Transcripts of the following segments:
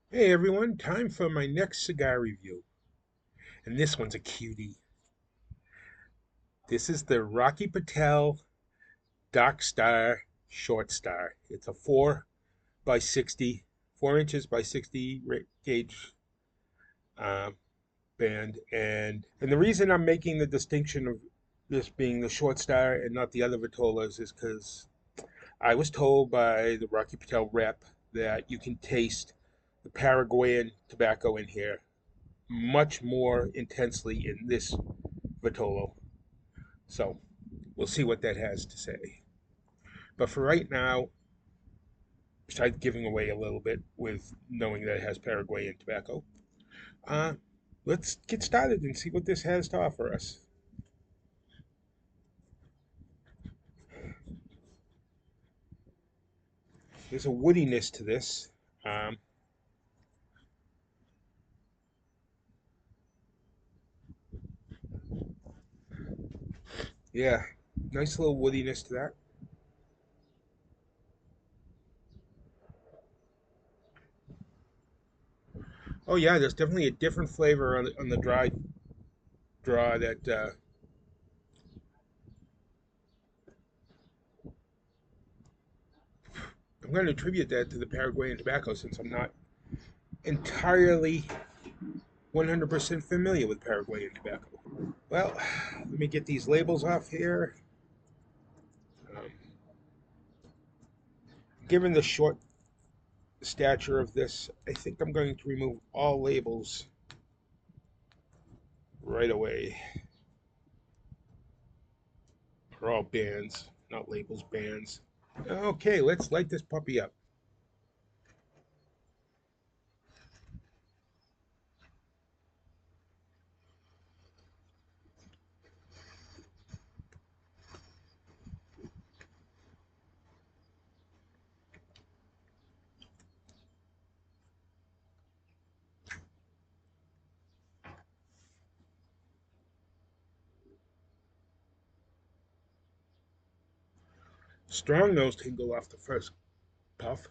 Hey everyone, time for my next cigar review. And this one's a cutie. This is the Rocky Patel Dark Star Short Star. It's a 4 by 60, 4 inches by 60 gauge um, band. And the reason I'm making the distinction of this being the Short Star and not the other Vitolas is because I was told by the Rocky Patel rep that you can taste the Paraguayan tobacco in here much more intensely in this Vitolo. So we'll see what that has to say. But for right now, besides giving away a little bit with knowing that it has Paraguayan tobacco, uh, let's get started and see what this has to offer us. There's a woodiness to this. Um, yeah, nice little woodiness to that. Oh yeah, there's definitely a different flavor on the dry draw that I'm going to attribute that to the Paraguayan tobacco since I'm not entirely 100% familiar with Paraguayan tobacco. Well, let me get these labels off here. Um, Given the short stature of this, I think I'm going to remove all labels right away. Or all bands, not labels, bands. Okay, let's light this puppy up. Strong nose tingle off the first puff.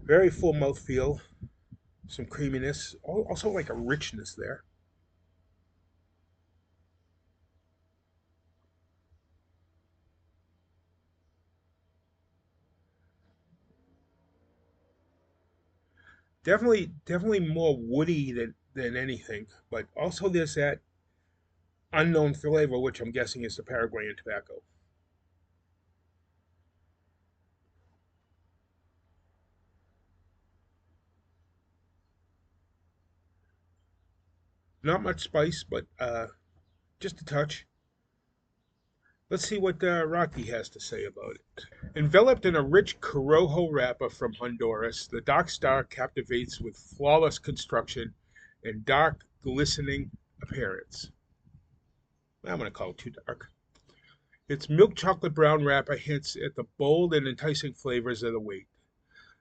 Very full mouthfeel, some creaminess, also like a richness there. Definitely more woody than anything, but also there's that unknown flavor, which I'm guessing is the Paraguayan tobacco. Not much spice, but just a touch. Let's see what Rocky has to say about it. Enveloped in a rich Corojo wrapper from Honduras, the Dark Star captivates with flawless construction and dark, glistening appearance. I'm going to call it too dark. Its milk chocolate brown wrapper hints at the bold and enticing flavors of the weight.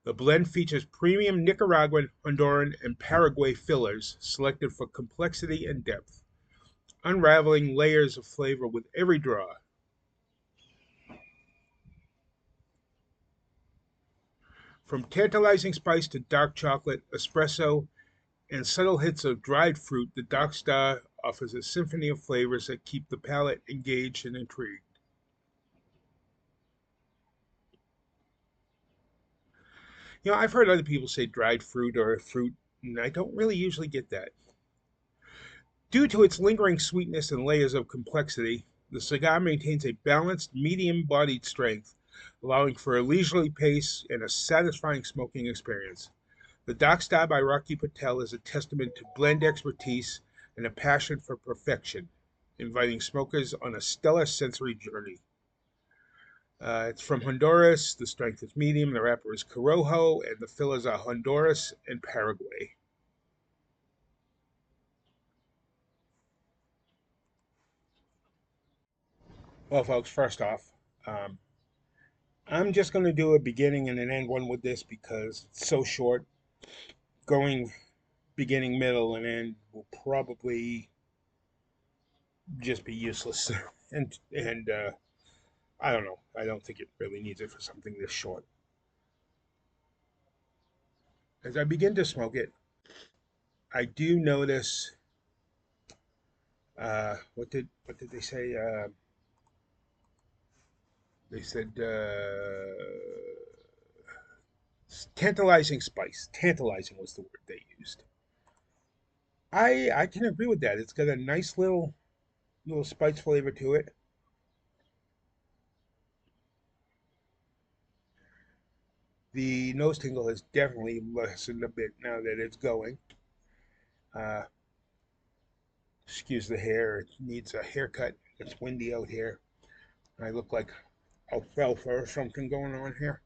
The blend features premium Nicaraguan, Honduran, and Paraguay fillers selected for complexity and depth, unraveling layers of flavor with every draw. From tantalizing spice to dark chocolate, espresso, and subtle hits of dried fruit, the Dark Star offers a symphony of flavors that keep the palate engaged and intrigued. I've heard other people say dried fruit or fruit, and I don't really usually get that. Due to its lingering sweetness and layers of complexity, the cigar maintains a balanced, medium bodied strength, allowing for a leisurely pace and a satisfying smoking experience. The Dark Star by Rocky Patel is a testament to blend expertise and a passion for perfection, inviting smokers on a stellar sensory journey. It's from Honduras. The strength is medium. The wrapper is Corojo, and the fillers are Honduras and Paraguay. Well, folks, first off, um, I'm just going to do a beginning and an end one with this because it's so short. Going beginning, middle, and end will probably just be useless. And I don't know. I don't think it really needs it for something this short. As I begin to smoke it, I do notice. What did they say? They said tantalizing spice. Tantalizing was the word they used. I can agree with that. It's got a nice little spice flavor to it. The nose tingle has definitely lessened a bit now that it's going. Uh, Excuse the hair; it needs a haircut. It's windy out here. I look like alfalfa or something going on here.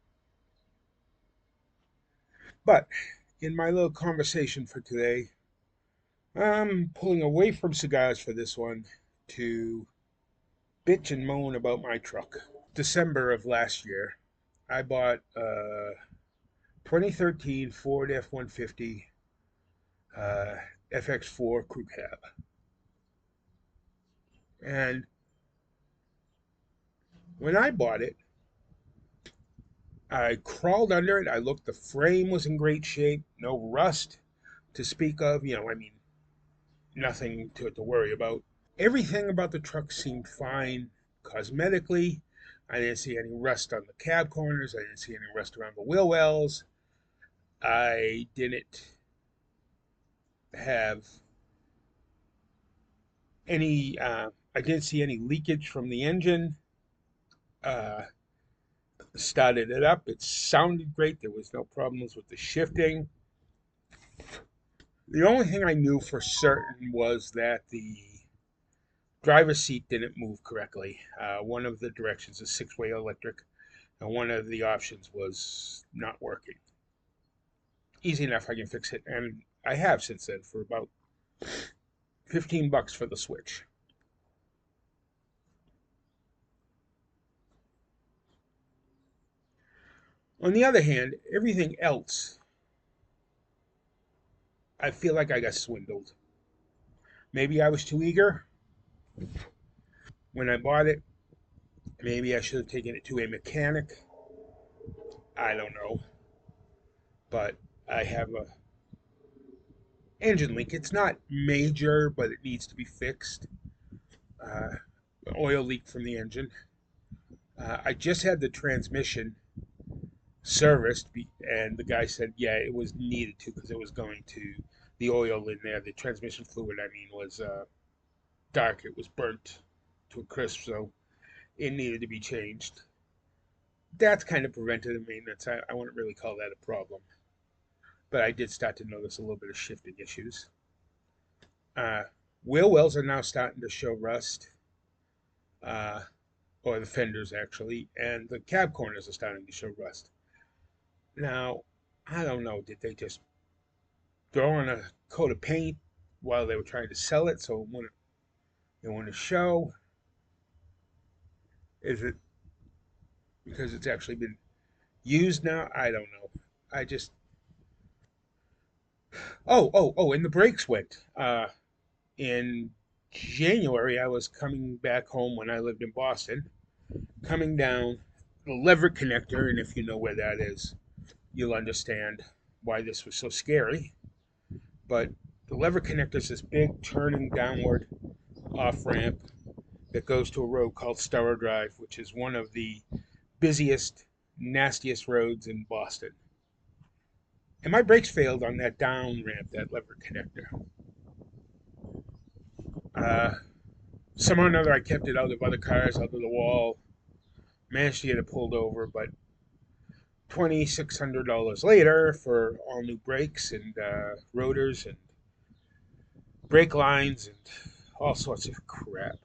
But in my little conversation for today, I'm pulling away from cigars for this one to bitch and moan about my truck. December of last year, I bought a 2013 Ford F-150 uh, FX4 crew cab. And when I bought it, I crawled under it. I looked, the frame was in great shape, no rust to speak of. I mean, nothing to worry about. Everything about the truck seemed fine cosmetically. I didn't see any rust on the cab corners. I didn't see any rust around the wheel wells. I didn't have I didn't see any leakage from the engine. Uh, Started it up. It sounded great. There was no problems with the shifting. The only thing I knew for certain was that the driver's seat didn't move correctly. One of the directions is six-way electric, and one of the options was not working. Easy enough, I can fix it, and I have since then for about $15 for the switch. On the other hand, everything else, I feel like I got swindled. Maybe I was too eager when I bought it. Maybe I should have taken it to a mechanic. I don't know. But I have a engine leak. It's not major, but it needs to be fixed. Uh, Oil leak from the engine. I just had the transmission serviced, and the guy said, yeah, it was needed to because it was going to the oil in there. The transmission fluid, I mean, was dark. It was burnt to a crisp, so it needed to be changed. That's kind of preventative maintenance. I wouldn't really call that a problem, but I did start to notice a little bit of shifting issues. Uh, Wheel wells are now starting to show rust, uh, or the fenders actually, and the cab corners are starting to show rust. Now, I don't know, did they just throw on a coat of paint while they were trying to sell it so it wouldn't show? Is it because it's actually been used now? I don't know. I just and the brakes went. In January, I was coming back home when I lived in Boston, coming down the lever connector, and if you know where that is, you'll understand why this was so scary. But the lever connector is this big turning downward off ramp that goes to a road called Star Drive, which is one of the busiest, nastiest roads in Boston. And my brakes failed on that down ramp, that lever connector. Uh, Somehow or another, I kept it out of other cars, out of the wall, managed to get it pulled over, but $2,600 later for all new brakes and rotors and brake lines and all sorts of crap.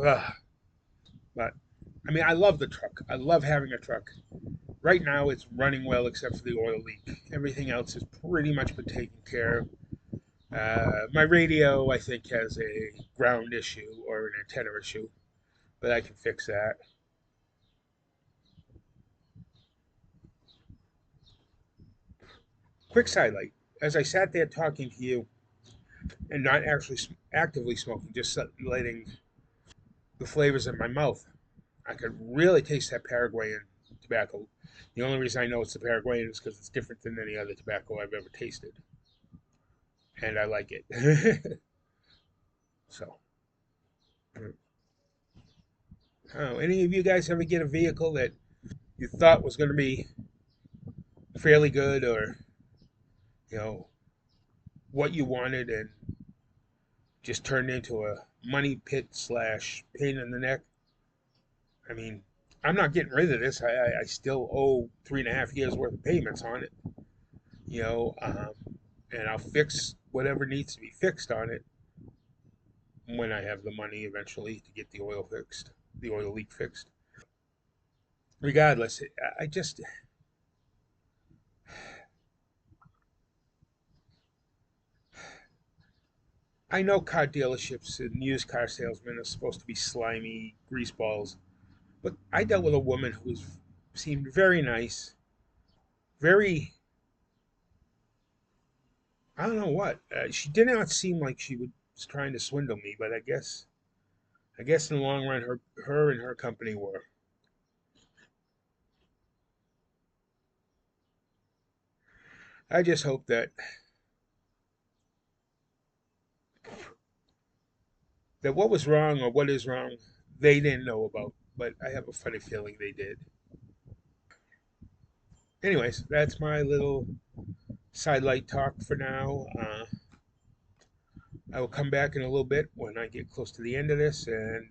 Ugh. But I mean, I love the truck. I love having a truck. Right now, it's running well except for the oil leak. Everything else has pretty much been taken care of. My radio, I think, has a ground issue or an antenna issue, but I can fix that. Quick sidelight. As I sat there talking to you, and not actually actively smoking, just letting the flavors in my mouth. I could really taste that Paraguayan tobacco. The only reason I know it's the Paraguayan is because it's different than any other tobacco I've ever tasted, and I like it. So, any of you guys ever get a vehicle that you thought was going to be fairly good, or you know what you wanted, and just turned into a money pit slash pain in the neck? I mean, I'm not getting rid of this. I still owe 3.5 years worth of payments on it, you know, and I'll fix whatever needs to be fixed on it when I have the money eventually to get the oil fixed, the oil leak fixed. Regardless, I just, I know car dealerships and used car salesmen are supposed to be slimy greaseballs, but I dealt with a woman who seemed very nice, very, I don't know what. She did not seem like she was trying to swindle me, but I guess in the long run, her and her company were. I just hope that what was wrong or what is wrong, they didn't know about, but I have a funny feeling they did. Anyways, that's my little sidelight talk for now. I will come back in a little bit when I get close to the end of this and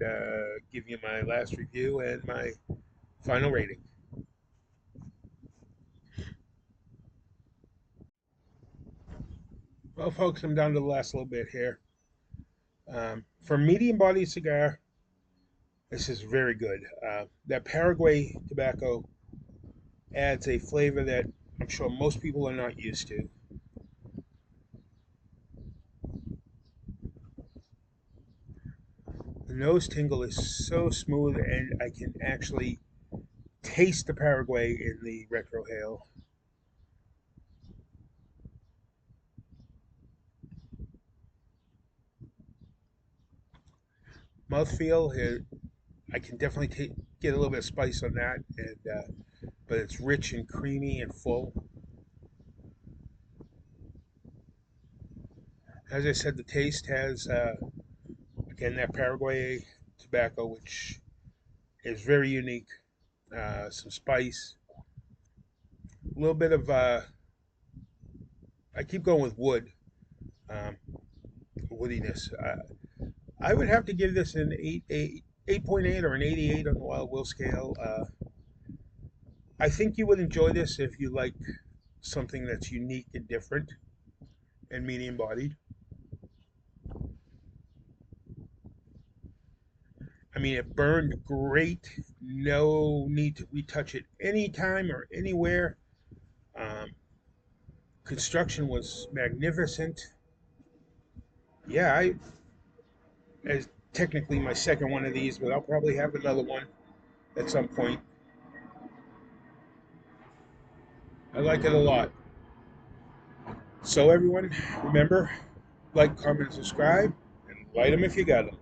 give you my last review and my final rating. Well, folks, I'm down to the last little bit here. For a medium bodied cigar, this is very good. That Paraguay tobacco adds a flavor that I'm sure most people are not used to. The nose tingle is so smooth, and I can actually taste the Paraguay in the retrohale. Mouthfeel, I can definitely get a little bit of spice on that, and but it's rich and creamy and full. As I said, the taste has again that Paraguay tobacco, which is very unique. Some spice, a little bit of I keep going with wood, um, woodiness. I would have to give this an 8.8 or an 88 on the Wild Will scale. I think you would enjoy this if you like something that's unique and different and medium bodied. I mean, it burned great. No need to retouch it anytime or anywhere. Um, Construction was magnificent. Yeah, I as technically my second one of these, but I'll probably have another one at some point. I like it a lot. So everyone, remember, like, comment, subscribe, and light them if you got them.